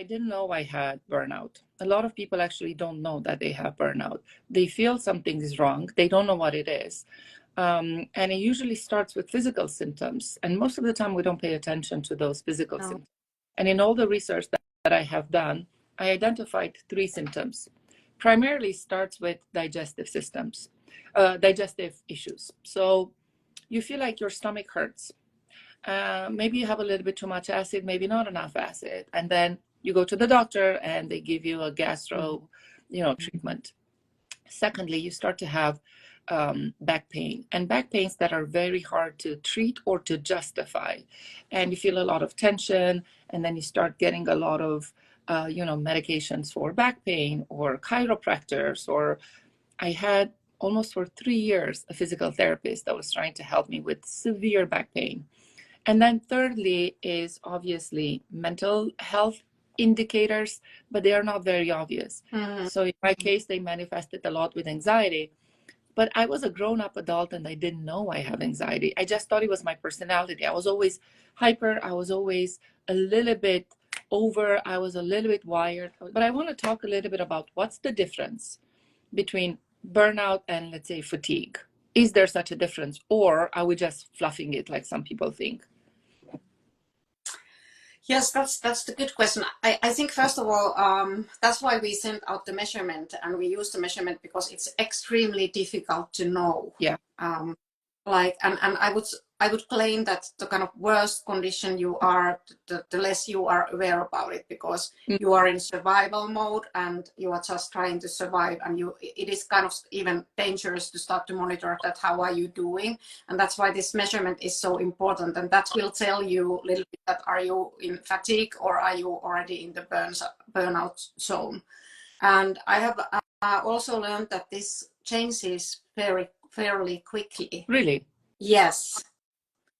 I didn't know I had burnout. A lot of people actually don't know that they have burnout. They feel something is wrong. They don't know what it is. And it usually starts with physical symptoms. And most of the time, we don't pay attention to those physical symptoms. And in all the research that I have done, I identified 3 symptoms. Primarily starts with digestive systems, digestive issues. So you feel like your stomach hurts. Maybe you have a little bit too much acid, maybe not enough acid. And then you go to the doctor and they give you a gastro, treatment. Secondly, you start to have back pain, and back pains that are very hard to treat or to justify. And you feel a lot of tension, and then you start getting a lot of, medications for back pain or chiropractors. Or I had almost for 3 years a physical therapist that was trying to help me with severe back pain. And then thirdly is obviously mental health indicators, but they are not very obvious. So in my case, they manifested a lot with anxiety. But I was a grown-up adult and I didn't know I have anxiety. I just thought it was my personality. I was always hyper. I was always a little bit over. I was a little bit wired. But I want to talk a little bit about what's the difference between burnout and, let's say, fatigue. Is there such a difference, or are we just fluffing it like some people think? Yes, that's the good question. I think first of all, that's why we sent out the measurement, and we use the measurement because it's extremely difficult to know. Yeah. And I would claim that the kind of worse condition you are, the less you are aware about it, because you are in survival mode and you are just trying to survive, and it is kind of even dangerous to start to monitor that, how are you doing. And that's why this measurement is so important, and that will tell you a little bit that are you in fatigue or are you already in the burnout zone. And I have also learned that this changes fairly quickly. Really? Yes.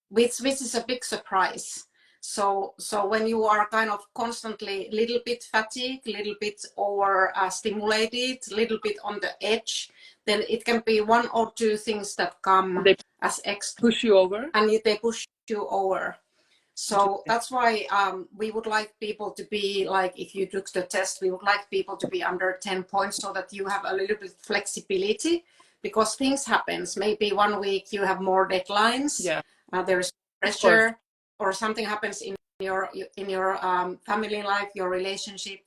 Which is a big surprise. So when you are kind of constantly a little bit fatigued, a little bit over stimulated, a little bit on the edge, then it can be 1 or 2 things that come as extra. Push you over? And they push you over. So that's why we would like people to be like, if you took the test, we would like people to be under 10 points so that you have a little bit flexibility, because things happens. Maybe 1 week you have more deadlines. Yeah. There's pressure, or something happens in your family life, your relationship,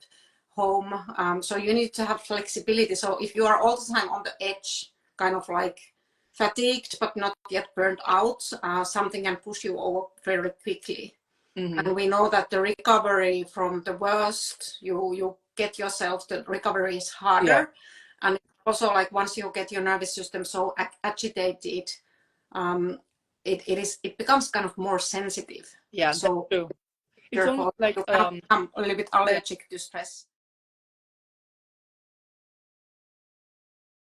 home. So you need to have flexibility. So if you are all the time on the edge, kind of like fatigued but not yet burnt out, something can push you over very quickly. And we know that the recovery from the worst, you get yourself, the recovery is harder. Yeah. And also, like, once you get your nervous system so agitated, it becomes kind of more sensitive. Yeah, so that's true. It's therefore almost like you become a little bit allergic to stress.